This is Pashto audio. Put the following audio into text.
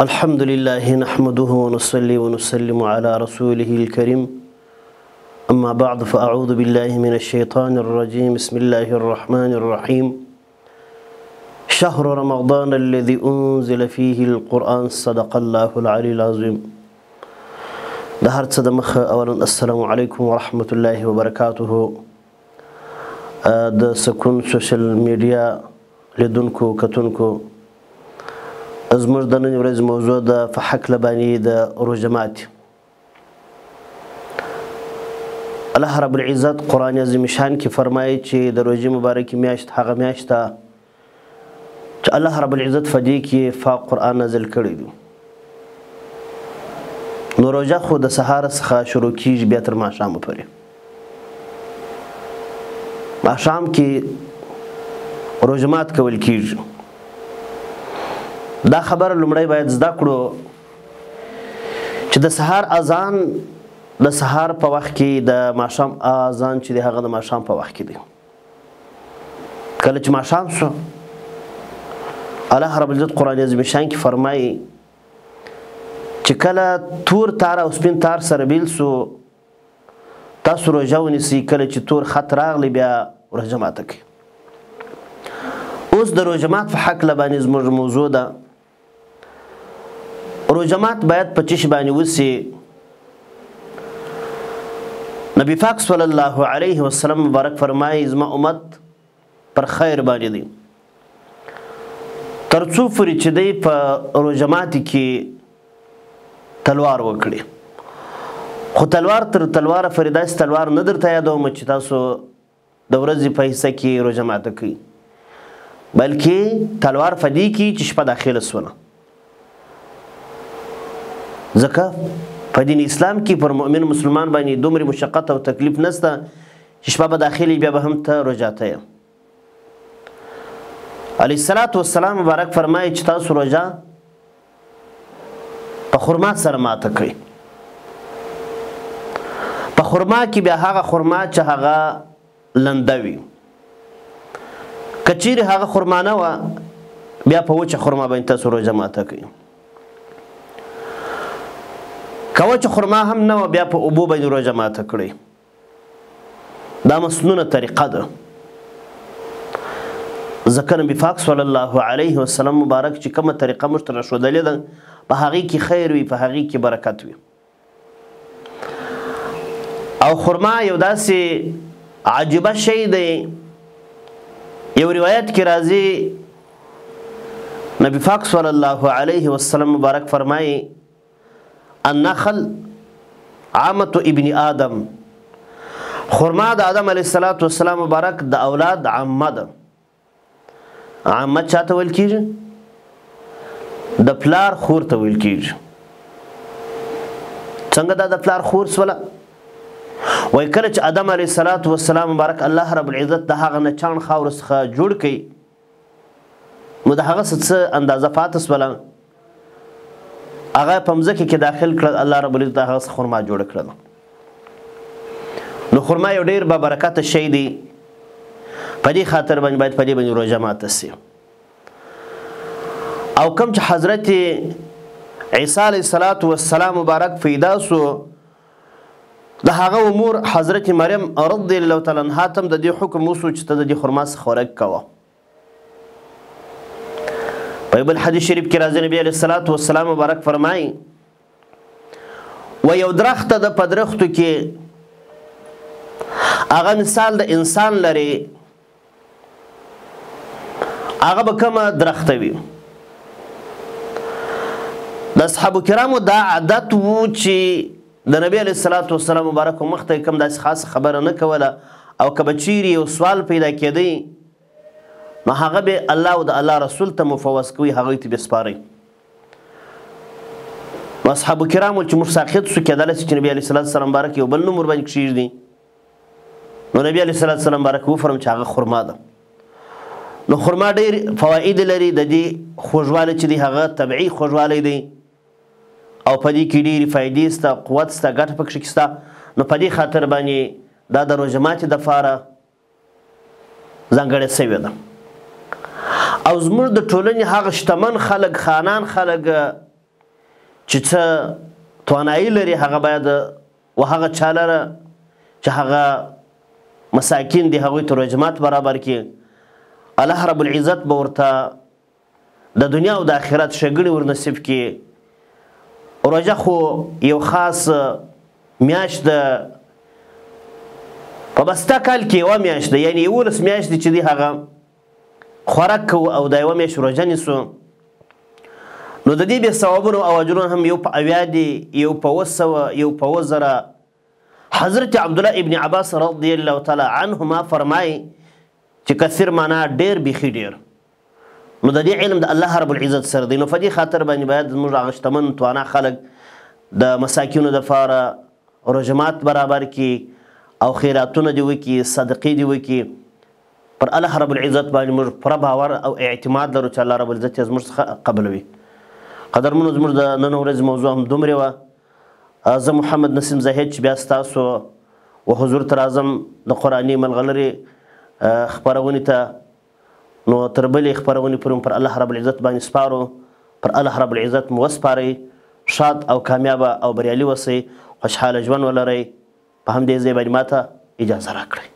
الحمد لله نحمده ونصلي ونسلم على رسوله الكريم أما بعد فأعوذ بالله من الشيطان الرجيم بسم الله الرحمن الرحيم شهر رمضان الذي أنزل فيه القرآن صدق الله العلي العظيم ده هر څه د مخه اولا السلام علیکم ورحمة الله وبرکاته د سکون سوشل میډیا لیدونکو کتونکو زموږ د نن ورځې موضوع ده په هکله باندې د روژه ماتي الله رب العزت قرآن عظیم شان کې فرمایي چې د روژې مبارکې میاشت هغه میاشت ده چې الله رب العزت په دې کې قرآن نازل کړی دی نو روژه خو د سهار څخه شروع کیږي بیا تر ماښامه پورې ماښام کې روژه مات کول کیږي دا خبر لومړی باید زده کړو چې د سهار اذان د سهار په وخت کې د ماښام اذان چې دی هغه د ماښام په وخت کې دی کله چې ماښام شو الله رب العزت قرآن عظیم شان کې فرمایي چې کله تور تار او سپین تار سره بیل سو تاسو روژه ونیسئ کله چې تور خط راغلی بیا روژه ماته کړئ اوس د روژه مات په هکله باندې زموږ موضوع ده روژه مات باید په څه شي باندې وسي نبی پاک صلی الله علیه وسلم مبارک فرمایي زما امت پر خیر باندې دی تر څو پورې چې دی په روژه ماتي کې تلوار وکړي خو تلوار تر تلواره پورې داسې تلوار نه درته یادوم چې تاسو د ورځې په حصه کې روژه ماته کوئ بلکې تلوار په دې کې چې شپه داخله سوله ځکه په دین اسلام کې پر مؤمن مسلمان باندې دومره مشقت او تکلیف نشته چې شپه به داخلي بیا به هم ته روژاته یې علیه الصلاة والسلام مبارک فرمایي چې تاسو روژه په خرما سره ماته کړئ په خرما کې بیا هغه خرما چې هغه لنده وي که چیرې هغه خرما نه وه بیا په وچه خرما باندې تاسو روژه ماته کړئ که وچه خرما هم نه وه بیا په اوبو باندې روژه ماته کړئ دا مسنونه طریقه ده ځکه نبي پاک صلی الله علیه وسلم مبارک چې کومه طریقه موږ ته راښودلې ده په هغې کې خیر وي په هغې کې برکت وي او خرما یو داسې عجیبه شی دی یو روایت کې راځي نبی پاک صلی الله علیه وسلم مبارک فرمایي النخل عامة ابن آدم خرما د آدم علیه السلام مبارک د اولاد عامه ده عامه چاته ویل کیږي د پلار خور ته ویل کیږي څنګه دا د پلار خور سوله وای کله چې آدم علیه السلام مبارک الله رب العزت د هغه نه چاڼ خاورو څخه جوړ کړي نو د هغه څه اندازه پاته سوله هغه په مځکه کې داخل کړل الله رب العزت هغه خرما جوړ کړل نو خرما یو ډیر با برکت شی دی په دې خاطر باندې باید په دې باندې روژه ماته سي او کوم چې حضرت عیسی علیه السلام مبارک پیدا سو د هغه امور حضرت مریم رضی الله تعالی عنها ته د دې حکم وسو چې ته د دې خرما څخه خوراک کوه په بل حدیث شریف کې راځي نبی علیه السلام مبارک فرمایي و یو درخت د په درختو کې هغه مثال د انسان لري هغه به کومه درخته وي د اصحابو کرامو دا عادت و چې د نبی علیه السلام مبارک مخ ته کوم داسې خاصه خبره نه کوله او که به چیرې یو سوال پیدا کېدی نو هغه به الله او د الله رسول ته مفوض کوي هغوی ته به سپارئ نو اصحابو کرامو چې موږ ساقط سو کېدلی چې نبی علیه السلام مبارک یو بل نوم ورباندې کښېږدي نو نبی علیه السلام مبارک وفرم چې هغه خرما ده نو خرما ډېر فواید لري د دې خوږوالی چې دی هغه طبیعي خوږوالی دی او په دې کې ډېرې فایدې شته قوت شته ګټه پکې شته نو په دې خاطر باندې دا د روژه ماتي دپاره ځانګړې شوې ده او زموږ د ټولنې هغه شتمن خلک خانان خلک چې څه توانایي لري هغه باید و هغه چا لره چې هغه مساکین دي هغوی ته روژمات برابر کړي الله رب العزت به ورته د دنیا او د آخرت ښېګڼې ورنصیب کړي روژه خو یو خاص میاشت ده په بسته کال کې یوه میاشت ده یعنې 11 میاشتې چې دي هغه خوراک کوو او د یوه میاشت روژه نیسو نو د دې بیا ثوابونه او اجرونه هم یو په 80 دي یو په 200 یو په 1000 حضرت عبدالله ابن عباس رضی الله تعالی عنهما فرمایي چې کثیر معنا ډېر بیخي ډېر نو د دې علم د الله رب العزت سره دی نو په دې خاطر باندې باید زموږ هغه شتمن توانا خلک د مساکینو دپاره روژمات برابر کړي او خیراتونه دې وکړي صدقې دې وکړي پر الله رب العزت باندې موږ پوره باور او اعتماد لرو چې الله رب العزت یې زموږ څخه قبلوي قدرمنو زموږ د نن ورځې موضوع هم دومرې وه زه محمد نسیم زاهد چې بیا ستاسو و حضور ته راځم د قرآني ملغلرې خپرونې ته نو تر بلې خپرونې پورې پر الله رب العزت باندې سپارو پر الله رب العزت مو وسپارئ شاد او کامیابه او بریالي اوسئ خوشحاله ژوند ولرئ په همدې ځای باندې ماته اجازه راکړئ